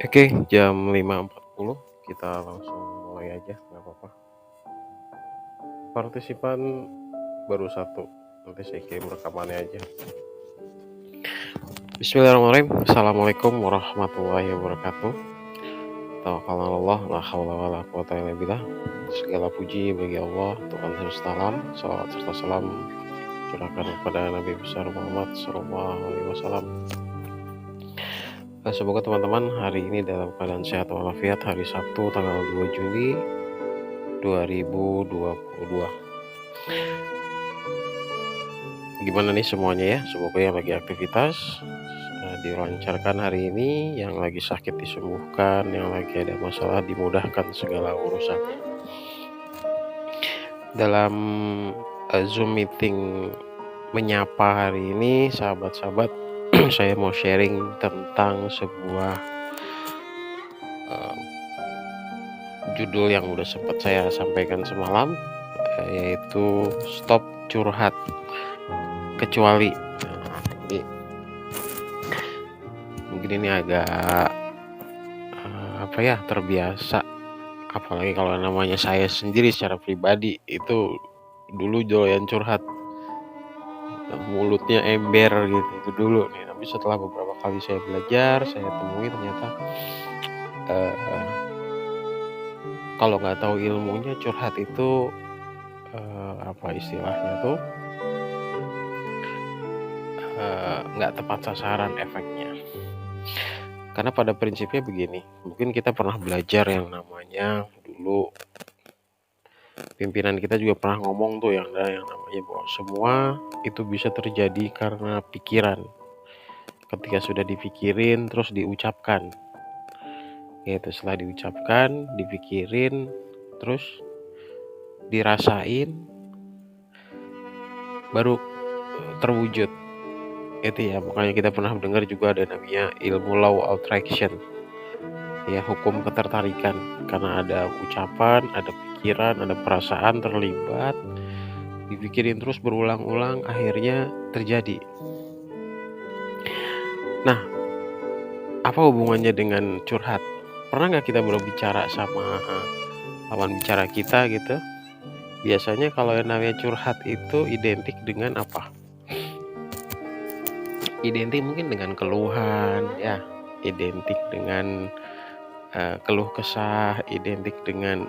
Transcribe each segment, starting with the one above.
Oke, jam 5.40 kita langsung mulai aja, nggak apa-apa. Partisipan baru satu, nanti saya kirim rekamannya aja. Bismillahirrahmanirrahim. Assalamualaikum warahmatullahi wabarakatuh. Tawakkalna la haula wala quwata illa billah. Segala puji bagi Allah, Tuhan semesta alam. Salawat serta salam curahkan kepada Nabi besar Muhammad sallallahu alaihi wasallam. Semoga teman-teman hari ini dalam keadaan sehat walafiat. Hari Sabtu tanggal 2 Juli 2022. Gimana nih semuanya ya? Semoga yang lagi aktivitas dilancarkan hari ini, yang lagi sakit disembuhkan, yang lagi ada masalah dimudahkan segala urusannya. Dalam Zoom meeting menyapa hari ini, sahabat-sahabat, saya mau sharing tentang sebuah judul yang udah sempat saya sampaikan semalam, yaitu stop curhat kecuali. Ini mungkin ini agak terbiasa, apalagi kalau namanya saya sendiri secara pribadi itu dulu doyan curhat, mulutnya ember gitu itu dulu nih. Tapi setelah beberapa kali saya belajar, saya temui ternyata kalau nggak tahu ilmunya curhat itu istilahnya tuh nggak tepat sasaran efeknya. Karena pada prinsipnya begini, mungkin kita pernah belajar yang namanya dulu, pimpinan kita juga pernah ngomong tuh yang namanya bahwa semua itu bisa terjadi karena pikiran. Ketika sudah dipikirin terus diucapkan, yaitu setelah diucapkan, dipikirin, terus dirasain, baru terwujud. Itu ya, makanya kita pernah dengar juga ada namanya ilmu law of attraction, ya, hukum ketertarikan. Karena ada ucapan, ada pikiran, ada perasaan terlibat, dipikirin terus berulang-ulang, akhirnya terjadi. Nah, apa hubungannya dengan curhat? Pernah nggak kita berbicara sama lawan bicara kita gitu? Biasanya kalau yang namanya curhat itu identik dengan apa? Identik mungkin dengan keluhan, ya, identik dengan keluh kesah, identik dengan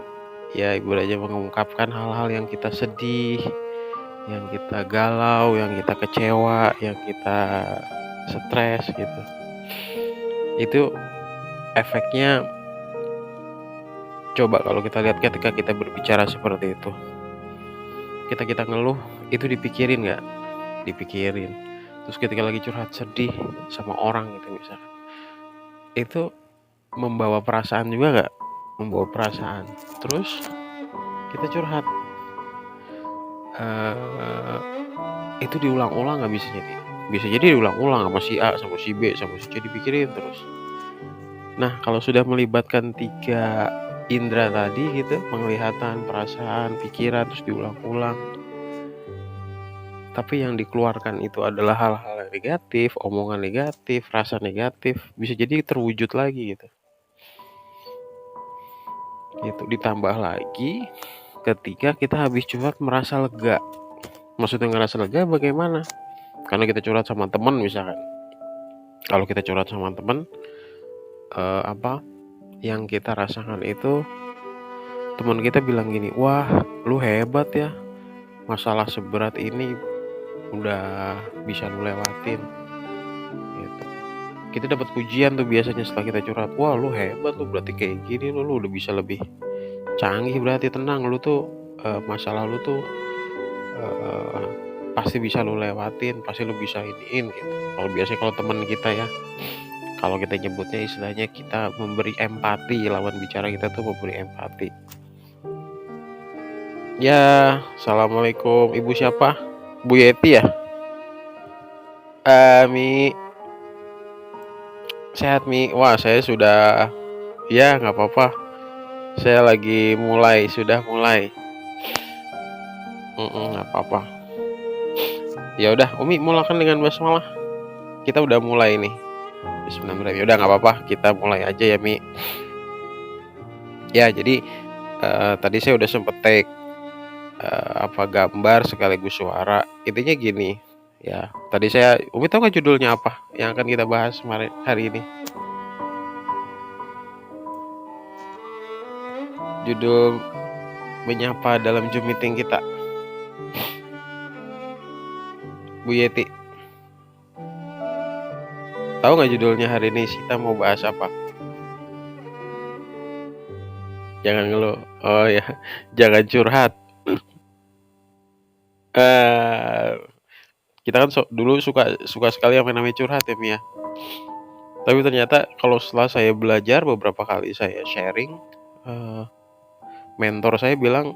ya ibaratnya mengungkapkan hal-hal yang kita sedih, yang kita galau, yang kita kecewa, yang kita stres gitu. Itu efeknya, coba kalau kita lihat ketika kita berbicara seperti itu, kita ngeluh, itu dipikirin nggak? Dipikirin. Terus ketika lagi curhat sedih sama orang gitu misalkan, itu membawa perasaan juga nggak? Membawa perasaan. Terus kita curhat, itu diulang-ulang nggak? Bisa jadi diulang-ulang sama si A, sama si B, sama si C, dipikirin terus. Nah, kalau sudah melibatkan 3 indera tadi gitu, penglihatan, perasaan, pikiran, terus diulang-ulang, tapi yang dikeluarkan itu adalah hal-hal yang negatif, omongan negatif, rasa negatif, bisa jadi terwujud lagi gitu. Ditambah lagi ketika kita habis curhat merasa lega. Maksudnya ngerasa lega bagaimana? Karena kita curhat sama teman misalkan. Kalau kita curhat sama teman, yang kita rasakan itu, teman kita bilang gini, wah lu hebat ya, masalah seberat ini udah bisa lu lewatin gitu. Kita dapat pujian tuh biasanya setelah kita curhat, wah lu hebat, lu berarti kayak gini, lu udah bisa lebih canggih, berarti tenang, lu tuh masalah lu tuh pasti bisa lu lewatin, pasti lu bisa iniin gitu. Kalau biasanya kalau teman kita ya, kalau kita nyebutnya istilahnya kita memberi empati, lawan bicara kita tuh memberi empati. Ya, assalamualaikum, ibu siapa? Bu Yeti ya? Mi, sehat Mi? Wah, saya sudah, ya nggak apa-apa. Saya lagi sudah mulai. Nggak apa-apa. Ya udah, Umi mulakan dengan basmalah. Kita udah mulai nih. Bismillahirrahmanirrahim. Udah nggak apa-apa, kita mulai aja ya Mi. Ya jadi tadi saya udah sempet take gambar sekaligus suara. Intinya gini ya. Tadi Umi tahu nggak judulnya apa yang akan kita bahas hari ini? Judul menyapa dalam Zoom meeting kita. Bu Yeti, tahu nggak judulnya hari ini kita mau bahas apa? Jangan ngeluh. Oh ya, jangan curhat. Kita kan dulu suka sekali yang namanya curhat ya Mia. Tapi ternyata kalau setelah saya belajar beberapa kali saya sharing, mentor saya bilang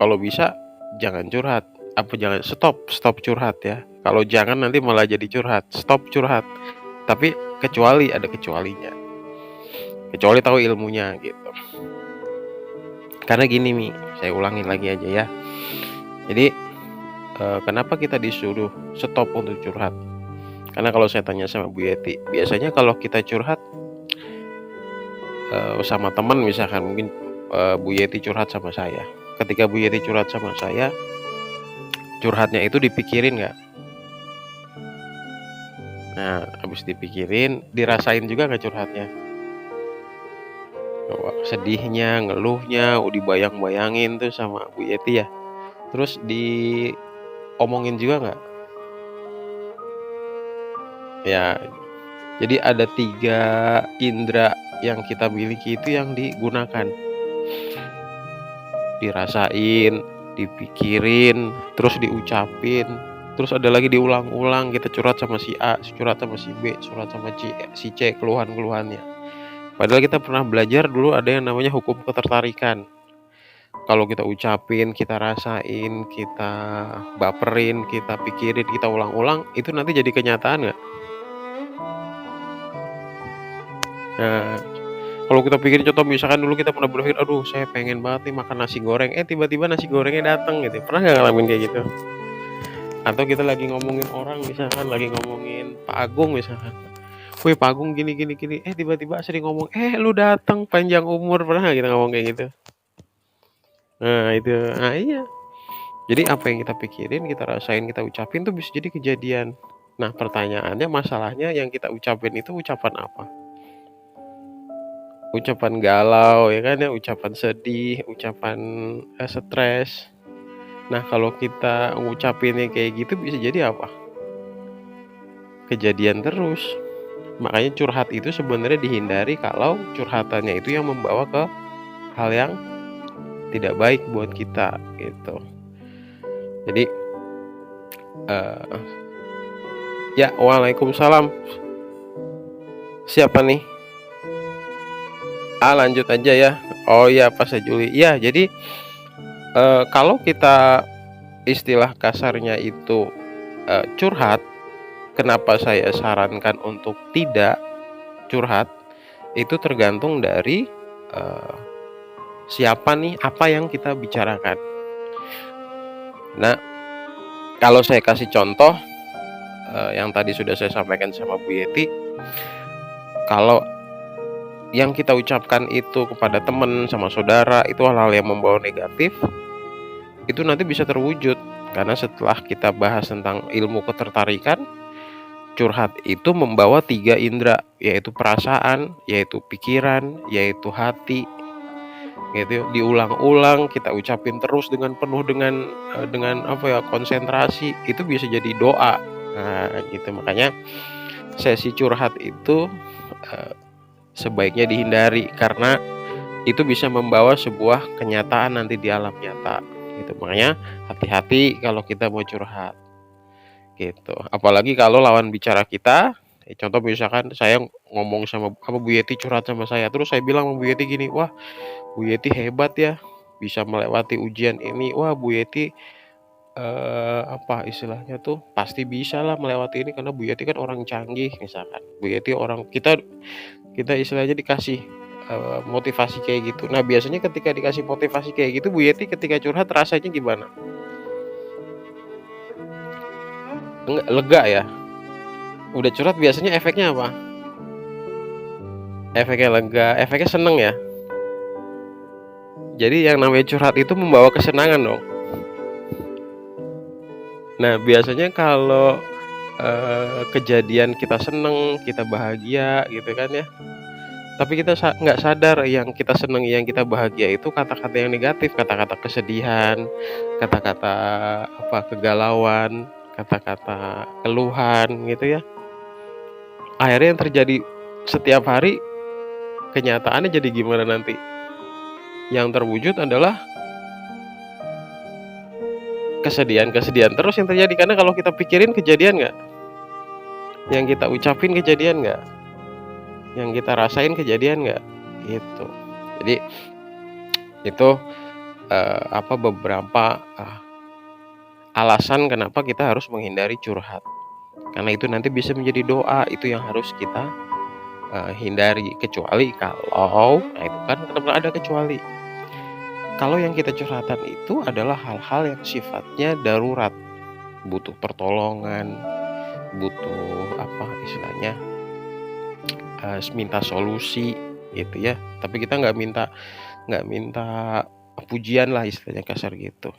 kalau bisa jangan curhat. Jangan stop curhat ya. Kalau jangan nanti malah jadi curhat. Stop curhat. Tapi ada kecualinya. Kecuali tahu ilmunya gitu. Karena gini Mi, saya ulangin lagi aja ya. Jadi kenapa kita disuruh stop untuk curhat? Karena kalau saya tanya sama Bu Yeti, biasanya kalau kita curhat sama teman misalkan, mungkin Bu Yeti curhat sama saya. Ketika Bu Yeti curhat sama saya, curhatnya itu dipikirin nggak? Nah, habis dipikirin, dirasain juga nggak curhatnya? Sedihnya, ngeluhnya, dibayang-bayangin tuh sama Bu Yeti ya. Terus diomongin juga nggak? Ya, jadi ada 3 indera yang kita miliki itu yang digunakan. Dirasain, dipikirin, terus diucapin, terus ada lagi diulang-ulang. Kita curhat sama si A, curhat sama si B, curhat sama si C, keluhan-keluhannya. Padahal kita pernah belajar dulu ada yang namanya hukum ketertarikan. Kalau kita ucapin, kita rasain, kita baperin, kita pikirin, kita ulang-ulang, itu nanti jadi kenyataan nggak? Nah, kalau kita pikir contoh misalkan dulu kita pernah berpikir, aduh saya pengen banget nih makan nasi goreng, tiba-tiba nasi gorengnya datang gitu. Pernah nggak ngalamin kayak gitu? Atau kita lagi ngomongin orang, misalkan lagi ngomongin Pak Agung misalkan, wih Pak Agung gini, tiba-tiba sering ngomong, lu datang panjang umur. Pernah nggak kita ngomong kayak gitu? Nah iya. Jadi apa yang kita pikirin, kita rasain, kita ucapin tuh bisa jadi kejadian. Nah pertanyaannya, masalahnya yang kita ucapin itu ucapan apa? Ucapan galau ya kan ya, ucapan sedih, ucapan stres. Nah kalau kita ngucapinnya kayak gitu bisa jadi apa? Kejadian terus. Makanya curhat itu sebenarnya dihindari kalau curhatannya itu yang membawa ke hal yang tidak baik buat kita gitu. Jadi ya, waalaikumsalam. Siapa nih? Lanjut aja ya. Oh iya, Pak Juli. Ya, jadi kalau kita istilah kasarnya itu curhat, kenapa saya sarankan untuk tidak curhat? Itu tergantung dari siapa nih, apa yang kita bicarakan. Nah, kalau saya kasih contoh yang tadi sudah saya sampaikan sama Bu Yeti, kalau yang kita ucapkan itu kepada teman sama saudara itu hal-hal yang membawa negatif, itu nanti bisa terwujud. Karena setelah kita bahas tentang ilmu ketertarikan, curhat itu membawa 3 indera, yaitu perasaan, yaitu pikiran, yaitu hati. Gitu, diulang-ulang, kita ucapin terus dengan penuh dengan konsentrasi, itu bisa jadi doa. Nah, gitu. Makanya sesi curhat itu sebaiknya dihindari karena itu bisa membawa sebuah kenyataan nanti di alam nyata. Gitu. Makanya hati-hati kalau kita mau curhat. Gitu. Apalagi kalau lawan bicara kita, contoh misalkan saya ngomong sama Bu Yeti, curhat sama saya, terus saya bilang sama Bu Yeti gini, wah Bu Yeti hebat ya, bisa melewati ujian ini. Wah Bu Yeti istilahnya tuh pasti bisa lah melewati ini karena Bu Yeti kan orang canggih misalkan. Bu Yeti orang kita istilahnya dikasih motivasi kayak gitu. Nah biasanya ketika dikasih motivasi kayak gitu, Bu Yeti ketika curhat rasanya gimana? Enggak, lega ya. Udah curhat biasanya efeknya apa? efeknya lega, efeknya seneng ya. Jadi yang namanya curhat itu membawa kesenangan dong. Nah, biasanya kalau kejadian kita seneng, kita bahagia gitu kan ya. Tapi kita nggak sadar yang kita seneng, yang kita bahagia itu kata-kata yang negatif, kata-kata kesedihan, kata-kata apa kegalauan, kata-kata keluhan gitu ya. Akhirnya yang terjadi setiap hari, kenyataannya jadi gimana nanti? Yang terwujud adalah kesedihan-kesedihan terus yang terjadi. Karena kalau kita pikirin kejadian nggak, yang kita ucapin kejadian nggak, yang kita rasain kejadian nggak, gitu. Jadi itu beberapa alasan kenapa kita harus menghindari curhat. Karena itu nanti bisa menjadi doa, itu yang harus kita hindari. Kecuali kalau, nah itu kan kenapa ada kecuali. Kalau yang kita curhatan itu adalah hal-hal yang sifatnya darurat, butuh pertolongan, butuh apa istilahnya, minta solusi gitu ya. Tapi kita nggak minta pujian lah istilahnya, kasar gitu.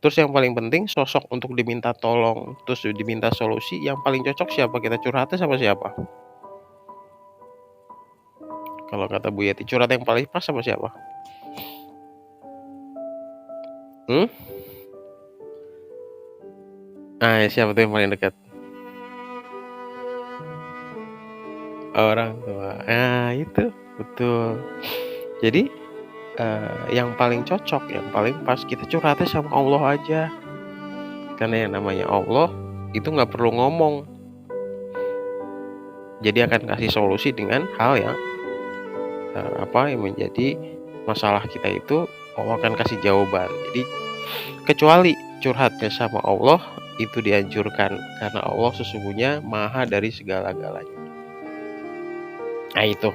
Terus yang paling penting sosok untuk diminta tolong, terus diminta solusi, yang paling cocok siapa? Kita curhatnya sama siapa? Kalau kata Bu Yeti, curhat yang paling pas sama siapa? Siapa tuh yang paling dekat? Orang tua. Itu betul. Jadi yang paling cocok, yang paling pas kita curhatnya sama Allah aja. Karena yang namanya Allah itu nggak perlu ngomong. Jadi akan kasih solusi dengan hal yang yang menjadi masalah kita itu, Allah akan kasih jawaban. Jadi kecuali curhatnya sama Allah itu dianjurkan, karena Allah sesungguhnya maha dari segala-galanya. Nah itu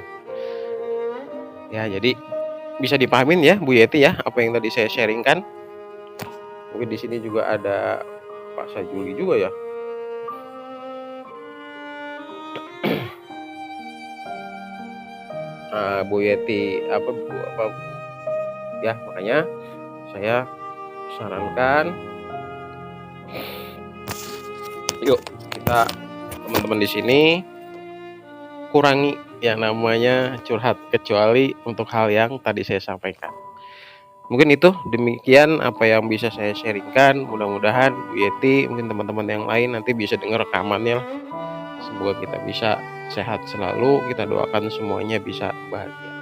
ya, jadi bisa dipahamin ya Bu Yeti ya apa yang tadi saya sharingkan. Mungkin di sini juga ada Pak Sajuli juga ya. Bu Yeti ya, makanya saya sarankan yuk kita teman-teman di sini kurangi yang namanya curhat, kecuali untuk hal yang tadi saya sampaikan. Mungkin itu demikian apa yang bisa saya sharingkan. Mudah-mudahan Bu Yeti, mungkin teman-teman yang lain nanti bisa dengar rekamannya lah. Semoga kita bisa sehat selalu, kita doakan semuanya bisa bahagia.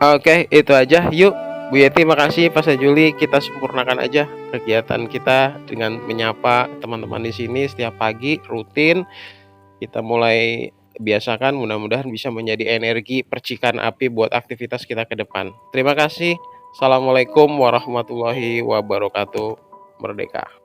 Oke, itu aja. Yuk Bu Yeti, makasih. Pak Sajuli, kita sempurnakan aja kegiatan kita dengan menyapa teman-teman di sini setiap pagi rutin. Kita mulai biasakan, mudah-mudahan bisa menjadi energi percikan api buat aktivitas kita ke depan. Terima kasih. Assalamualaikum warahmatullahi wabarakatuh. Merdeka.